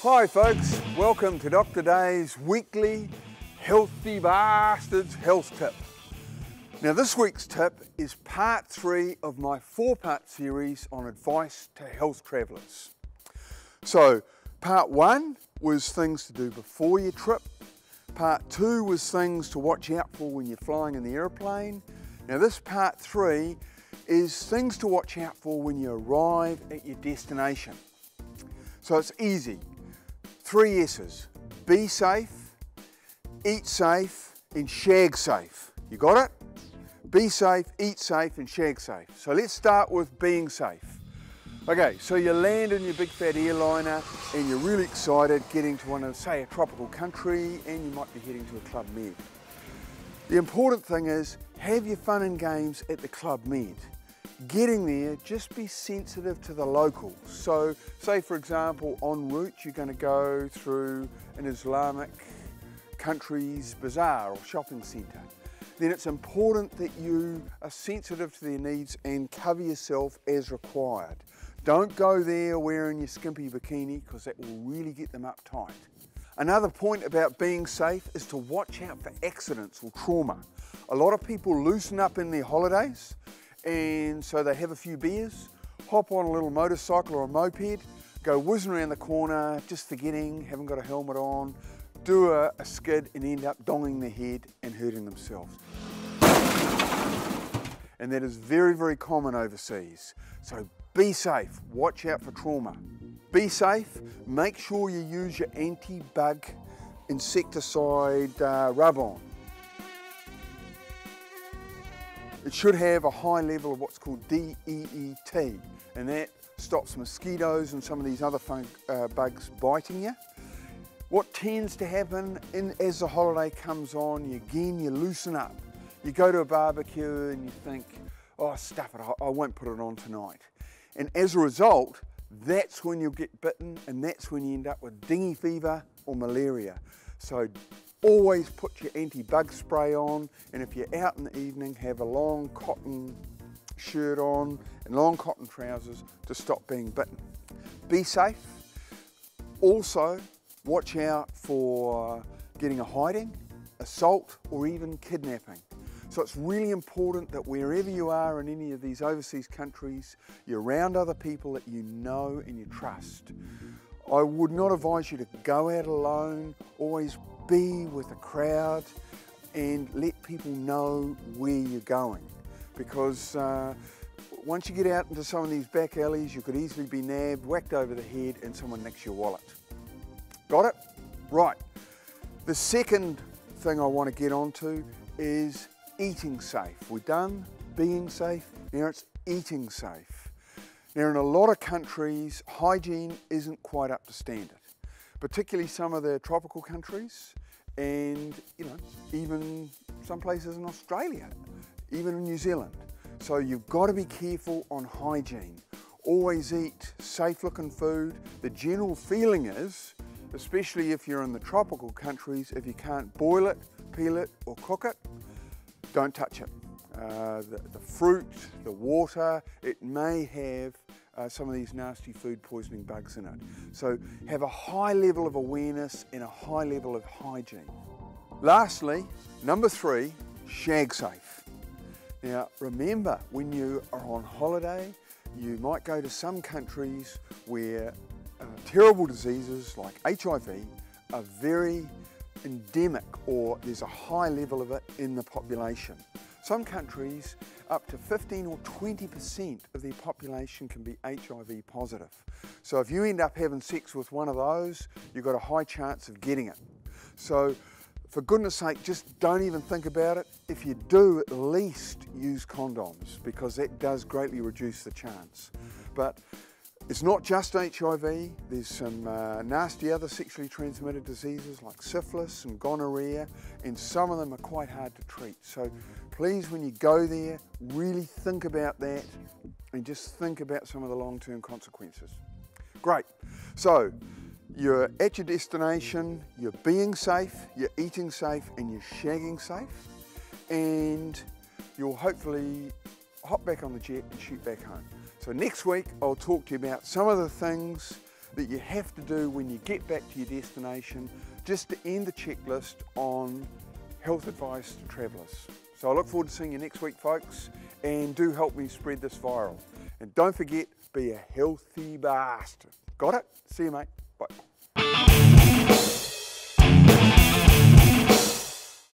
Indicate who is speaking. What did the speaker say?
Speaker 1: Hi folks, welcome to Dr. Day's weekly Healthy Bastards health tip. Now this week's tip is part 3 of my 4-part series on advice to health travellers. So part 1 was things to do before your trip. Part 2 was things to watch out for when you're flying in the airplane. Now this part 3 is things to watch out for when you arrive at your destination. So it's easy. 3 S's: be safe, eat safe, and shag safe. You got it? Be safe, eat safe, and shag safe. So let's start with being safe. Okay, so you land in your big fat airliner and you're really excited getting to one of, say, a tropical country, and you might be heading to a Club Med. The important thing is have your fun and games at the Club Med. Getting there, just be sensitive to the locals. So say for example en route you're going to go through an Islamic country's bazaar or shopping centre. Then it's important that you are sensitive to their needs and cover yourself as required. Don't go there wearing your skimpy bikini because that will really get them uptight. Another point about being safe is to watch out for accidents or trauma. A lot of people loosen up in their holidays, and so they have a few beers, hop on a little motorcycle or a moped, go whizzing around the corner, just forgetting, haven't got a helmet on, do a skid and end up donging their head and hurting themselves. And that is very, very common overseas. So be safe, watch out for trauma. Be safe, make sure you use your anti-bug insecticide rub-on. It should have a high level of what's called DEET, and that stops mosquitoes and some of these other bugs biting you. What tends to happen as the holiday comes on, you loosen up. You go to a barbecue and you think, oh stuff it, I won't put it on tonight. And as a result, that's when you'll get bitten, and that's when you end up with dengue fever or malaria. So always put your anti-bug spray on, and if you're out in the evening, have a long cotton shirt on and long cotton trousers to stop being bitten. Be safe. Also, watch out for getting a hiding, assault, or even kidnapping. So it's really important that wherever you are in any of these overseas countries, you're around other people that you know and you trust. I would not advise you to go out alone. Always be with a crowd and let people know where you're going, because once you get out into some of these back alleys you could easily be nabbed, whacked over the head, and someone nicks your wallet. Got it? Right. The second thing I want to get onto is eating safe. We're done being safe, now it's eating safe. Now in a lot of countries hygiene isn't quite up to standard, particularly some of the tropical countries, and even some places in Australia, even in New Zealand. So you've got to be careful on hygiene. Always eat safe looking food. The general feeling is, especially if you're in the tropical countries, if you can't boil it, peel it or cook it, don't touch it. The fruit, the water, it may have some of these nasty food poisoning bugs in it. So have a high level of awareness and a high level of hygiene. Lastly, number 3, shag safe. Now remember, when you are on holiday, you might go to some countries where terrible diseases like HIV are very endemic, or there's a high level of it in the population. Some countries, up to 15 or 20% of their population can be HIV positive. So if you end up having sex with one of those, you've got a high chance of getting it. So for goodness sake, just don't even think about it. If you do, at least use condoms, because that does greatly reduce the chance. But it's not just HIV, there's some nasty other sexually transmitted diseases like syphilis and gonorrhea, and some of them are quite hard to treat. So please, when you go there, really think about that and just think about some of the long-term consequences. Great. So you're at your destination, you're being safe, you're eating safe, and you're shagging safe, and you'll hopefully hop back on the jet and shoot back home. So next week I'll talk to you about some of the things that you have to do when you get back to your destination, just to end the checklist on health advice to travellers. So I look forward to seeing you next week, folks, and do help me spread this viral. And don't forget, be a healthy bastard. Got it? See you, mate. Bye.